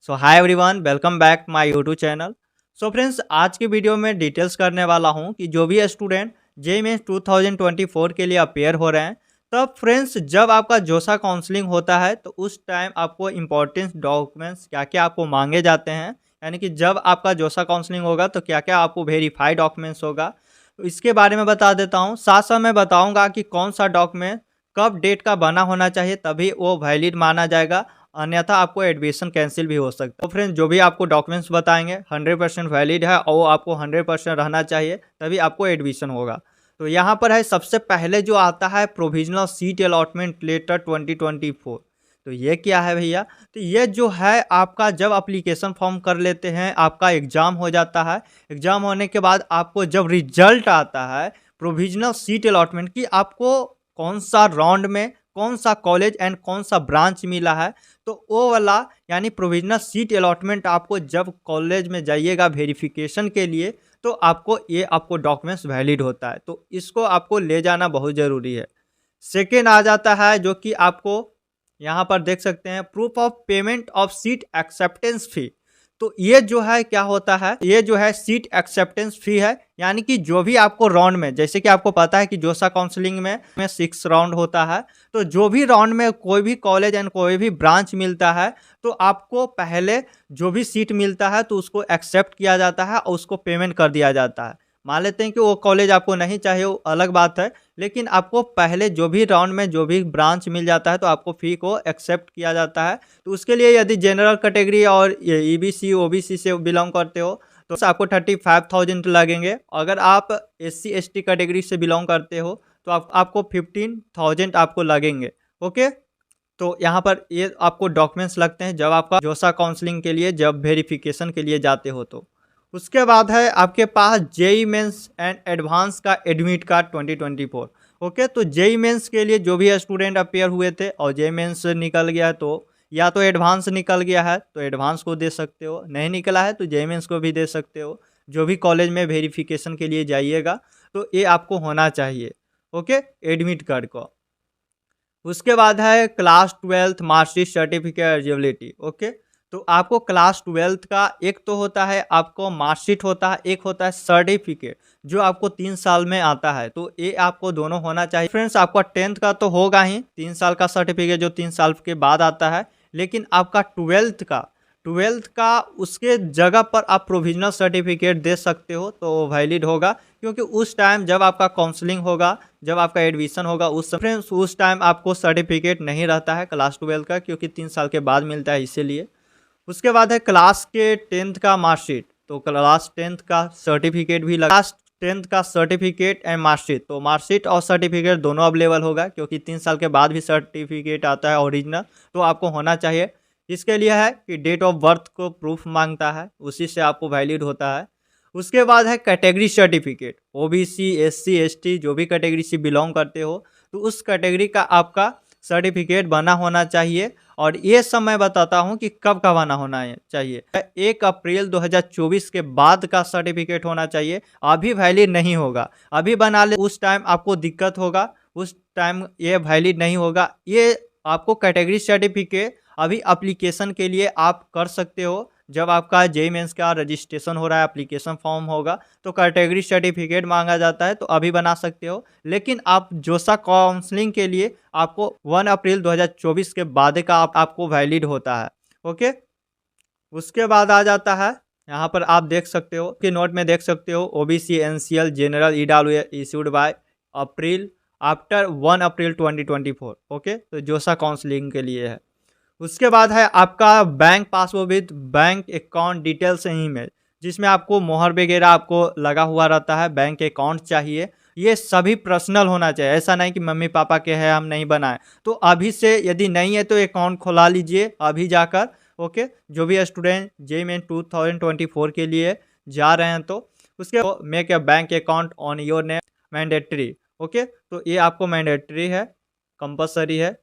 So hi everyone, welcome back my YouTube channel. So friends, आज की video में details करने वाला हूं कि जो भी स्टूडेंट जेईई मेंस 2024 के लिए अपेयर हो रहे हैं, तब फ्रेंड्स जब आपका जोसा काउंसलिंग होता है तो उस टाइम आपको इम्पोर्टेंट डॉक्यूमेंट्स क्या क्या आपको मांगे जाते हैं। यानी कि जब आपका जोसा काउंसलिंग होगा तो क्या क्या आपको वेरीफाइड डॉक्यूमेंट्स होगा, तो इसके बारे में बता देता हूँ। साथ साथ मैं बताऊँगा कि कौन सा डॉक्यूमेंट कब डेट का बना होना चाहिए, तभी वो वैलिड माना जाएगा, अन्यथा आपको एडमिशन कैंसिल भी हो सकता है। तो फ्रेंड्स, जो भी आपको डॉक्यूमेंट्स बताएंगे 100% वैलिड है और वो आपको 100% रहना चाहिए, तभी आपको एडमिशन होगा। तो यहाँ पर है, सबसे पहले जो आता है प्रोविजनल सीट अलॉटमेंट लेटर 2024। तो ये क्या है भैया? तो ये जो है आपका जब एप्लीकेशन फॉर्म कर लेते हैं, आपका एग्ज़ाम हो जाता है। एग्ज़ाम होने के बाद आपको जब रिजल्ट आता है प्रोविजनल सीट अलॉटमेंट की, आपको कौन सा राउंड में कौन सा कॉलेज एंड कौन सा ब्रांच मिला है, तो वो वाला यानी प्रोविजनल सीट अलॉटमेंट आपको जब कॉलेज में जाइएगा वेरिफिकेशन के लिए, तो आपको डॉक्यूमेंट्स वैलिड होता है, तो इसको आपको ले जाना बहुत ज़रूरी है। सेकेंड आ जाता है जो कि आपको यहाँ पर देख सकते हैं, proof of payment of seat acceptance fee. तो ये जो है क्या होता है, ये जो है सीट एक्सेप्टेंस फी है। यानी कि जो भी आपको राउंड में, जैसे कि आपको पता है कि जोसा काउंसलिंग में 6 राउंड होता है, तो जो भी राउंड में कोई भी कॉलेज एंड कोई भी ब्रांच मिलता है, तो आपको पहले जो भी सीट मिलता है तो उसको एक्सेप्ट किया जाता है और उसको पेमेंट कर दिया जाता है। मान लेते हैं कि वो कॉलेज आपको नहीं चाहिए, वो अलग बात है, लेकिन आपको पहले जो भी राउंड में जो भी ब्रांच मिल जाता है तो आपको फ़ी को एक्सेप्ट किया जाता है। तो उसके लिए यदि जनरल कैटेगरी और ईबीसी ओबीसी से बिलोंग करते हो तो आपको 35,000 लगेंगे। अगर आप एससी एसटी कैटेगरी से बिलोंग करते हो तो आपको 15,000 आपको लगेंगे। ओके, तो यहाँ पर ये आपको डॉक्यूमेंट्स लगते हैं जब आपका जोसा काउंसलिंग के लिए जब वेरिफिकेशन के लिए जाते हो। तो उसके बाद है आपके पास जेईई मेंस एंड एडवांस का एडमिट कार्ड 2024। ओके, तो जेईई मेंस के लिए जो भी स्टूडेंट अपेयर हुए थे और जेईई मेंस निकल गया है, तो या तो एडवांस निकल गया है तो एडवांस को दे सकते हो, नहीं निकला है तो जेईई मेंस को भी दे सकते हो। जो भी कॉलेज में वेरिफिकेशन के लिए जाइएगा तो ये आपको होना चाहिए। ओके, एडमिट कार्ड को। उसके बाद है class 12th marksheet certificate eligibility. Okay, तो आपको क्लास 12th का एक तो होता है आपको मार्कशीट होता है, एक होता है सर्टिफिकेट जो आपको 3 साल में आता है, तो ये आपको दोनों होना चाहिए। फ्रेंड्स, आपका 10th का तो होगा ही, 3 साल का सर्टिफिकेट जो 3 साल के बाद आता है, लेकिन आपका 12th का उसके जगह पर आप प्रोविजनल सर्टिफिकेट दे सकते हो तो वैलिड होगा, क्योंकि उस टाइम जब आपका काउंसलिंग होगा, जब आपका एडमिशन होगा, उस टाइम आपको सर्टिफिकेट नहीं रहता है क्लास 12 का, क्योंकि 3 साल के बाद मिलता है, इसीलिए। उसके बाद है क्लास के 10th का मार्कशीट, तो क्लास 10th का सर्टिफिकेट भी लगा। क्लास 10th का सर्टिफिकेट एंड मार्कशीट, तो मार्कशीट और सर्टिफिकेट दोनों अवेलेबल होगा, क्योंकि 3 साल के बाद भी सर्टिफिकेट आता है ओरिजिनल, तो आपको होना चाहिए। इसके लिए है कि डेट ऑफ बर्थ को प्रूफ मांगता है, उसी से आपको वैलिड होता है। उसके बाद है category certificate, OBC SC ST जो भी कैटेगरी से बिलोंग करते हो, तो उस कैटेगरी का आपका सर्टिफिकेट बना होना चाहिए। और ये सब मैं बताता हूँ कि कब का बना होना चाहिए। 1 अप्रैल 2024 के बाद का सर्टिफिकेट होना चाहिए, अभी वैलिड नहीं होगा। अभी बना ले उस टाइम आपको दिक्कत होगा, उस टाइम ये वैलिड नहीं होगा। ये आपको कैटेगरी सर्टिफिकेट अभी एप्लीकेशन के लिए आप कर सकते हो, जब आपका जेईई मेंस का रजिस्ट्रेशन हो रहा है, एप्लीकेशन फॉर्म होगा, तो कैटेगरी सर्टिफिकेट मांगा जाता है, तो अभी बना सकते हो। लेकिन आप जोसा काउंसलिंग के लिए आपको 1 अप्रैल 2024 के बाद का आपको वैलिड होता है। ओके, उसके बाद आ जाता है, यहाँ पर आप देख सकते हो कि नोट में देख सकते हो, OBC NCL general EW issued by April after 1 April 2024। Okay, तो जोसा काउंसलिंग के लिए है। उसके बाद है आपका bank passbook with bank account details email, जिसमें आपको मोहर वगैरह आपको लगा हुआ रहता है, बैंक अकाउंट चाहिए। ये सभी पर्सनल होना चाहिए, ऐसा नहीं कि मम्मी पापा के हैं हम नहीं बनाए, तो अभी से यदि नहीं है तो अकाउंट खुला लीजिए अभी जाकर। ओके, जो भी स्टूडेंट जेईई मेन 2024 के लिए जा रहे हैं, तो उसके make a bank account on your name mandatory. Okay, तो ये आपको मैंडेटरी है, कंपलसरी है।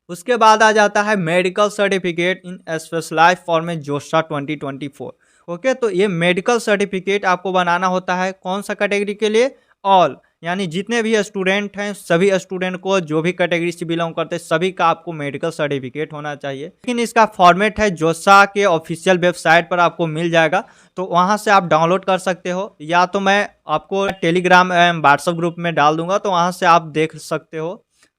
उसके बाद आ जाता है medical certificate in specialised format JoSAA 2024। Okay, तो ये मेडिकल सर्टिफिकेट आपको बनाना होता है कौन सा कैटेगरी के लिए? ऑल, यानी जितने भी स्टूडेंट हैं सभी स्टूडेंट को जो भी कैटेगरी से बिलोंग करते हैं सभी का आपको मेडिकल सर्टिफिकेट होना चाहिए। लेकिन इसका फॉर्मेट है जोसा के ऑफिशियल वेबसाइट पर आपको मिल जाएगा, तो वहाँ से आप डाउनलोड कर सकते हो, या तो मैं आपको टेलीग्राम व्हाट्सएप ग्रुप में डाल दूंगा तो वहाँ से आप देख सकते हो।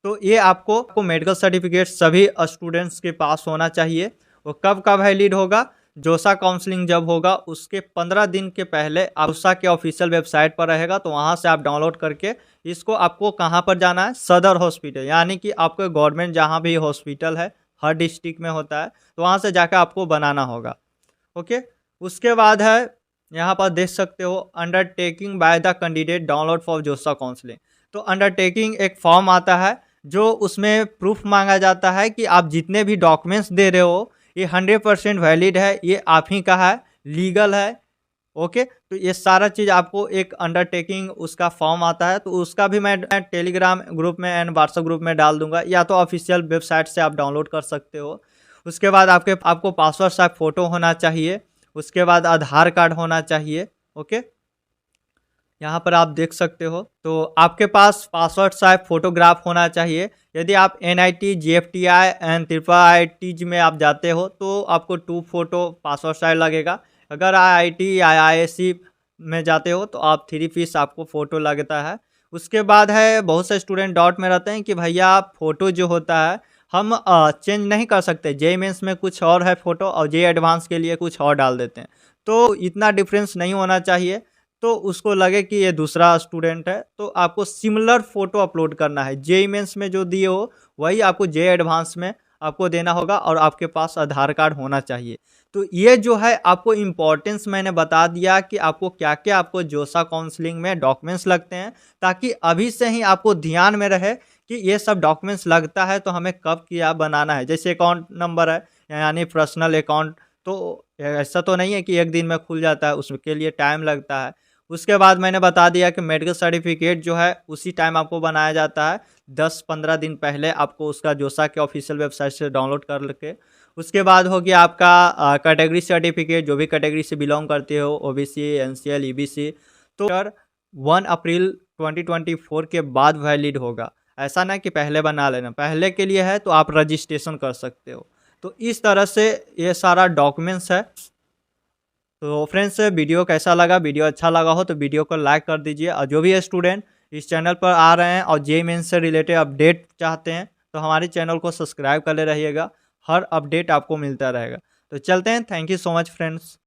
तो ये आपको मेडिकल सर्टिफिकेट सभी स्टूडेंट्स के पास होना चाहिए। वो कब का वैलिड होगा, जोसा काउंसलिंग जब होगा उसके 15 दिन के पहले जोसा के ऑफिशियल वेबसाइट पर रहेगा, तो वहाँ से आप डाउनलोड करके इसको आपको कहाँ पर जाना है, सदर हॉस्पिटल, यानी कि आपके गवर्नमेंट जहाँ भी हॉस्पिटल है हर डिस्ट्रिक्ट में होता है, तो वहाँ से जाकर आपको बनाना होगा। ओके, उसके बाद है यहाँ पर देख सकते हो undertaking by the candidate download for जोसा काउंसलिंग। तो अंडरटेकिंग एक फॉर्म आता है जो उसमें प्रूफ मांगा जाता है कि आप जितने भी डॉक्यूमेंट्स दे रहे हो ये 100% वैलिड है, ये आप ही का है, लीगल है। ओके, तो ये सारा चीज़ आपको एक अंडरटेकिंग उसका फॉर्म आता है, तो उसका भी मैं टेलीग्राम ग्रुप में एंड व्हाट्सएप ग्रुप में डाल दूंगा, या तो ऑफिशियल वेबसाइट से आप डाउनलोड कर सकते हो। उसके बाद आपको पासवर्ड साइज फ़ोटो होना चाहिए, उसके बाद आधार कार्ड होना चाहिए। ओके, यहाँ पर आप देख सकते हो, तो आपके पास पासवर्ड साइज फोटोग्राफ होना चाहिए। यदि आप NIT GFTI एंड IITs में आप जाते हो तो आपको 2 फोटो पासवर्ड साइज लगेगा। अगर IIT IISc में जाते हो तो आप 3 पीस आपको फ़ोटो लगता है। उसके बाद है बहुत से स्टूडेंट डाउट में रहते हैं कि भैया फ़ोटो जो होता है हम चेंज नहीं कर सकते, JEE मेंस में कुछ और है फ़ोटो और JEE एडवांस के लिए कुछ और डाल देते हैं, तो इतना डिफरेंस नहीं होना चाहिए। तो उसको लगे कि ये दूसरा स्टूडेंट है, तो आपको सिमिलर फोटो अपलोड करना है। JEE मेंस में जो दिए हो वही आपको JEE एडवांस में आपको देना होगा, और आपके पास आधार कार्ड होना चाहिए। तो ये जो है आपको इम्पोर्टेंस मैंने बता दिया कि आपको क्या क्या आपको जोसा काउंसलिंग में डॉक्यूमेंट्स लगते हैं, ताकि अभी से ही आपको ध्यान में रहे कि ये सब डॉक्यूमेंट्स लगता है तो हमें कब क्या बनाना है। जैसे अकाउंट नंबर है, यानी पर्सनल अकाउंट, तो ऐसा तो नहीं है कि एक दिन में खुल जाता है, उसके लिए टाइम लगता है। उसके बाद मैंने बता दिया कि मेडिकल सर्टिफिकेट जो है उसी टाइम आपको बनाया जाता है, 10-15 दिन पहले आपको उसका जोसा के ऑफिशियल वेबसाइट से डाउनलोड कर के। उसके बाद हो गया आपका कैटेगरी सर्टिफिकेट, जो भी कैटेगरी से बिलोंग करते हो, OBC NCL EBC, तो 1 अप्रैल 2024 के बाद वैलिड होगा। ऐसा ना कि पहले बना लेना, पहले के लिए है तो आप रजिस्ट्रेशन कर सकते हो। तो इस तरह से ये सारा डॉक्यूमेंट्स है। तो फ्रेंड्स वीडियो कैसा लगा, वीडियो अच्छा लगा हो तो वीडियो को लाइक कर दीजिए, और जो भी स्टूडेंट इस चैनल पर आ रहे हैं और JEE मेंस से रिलेटेड अपडेट चाहते हैं तो हमारे चैनल को सब्सक्राइब कर ले रहिएगा, हर अपडेट आपको मिलता रहेगा। तो चलते हैं, thank you so much friends.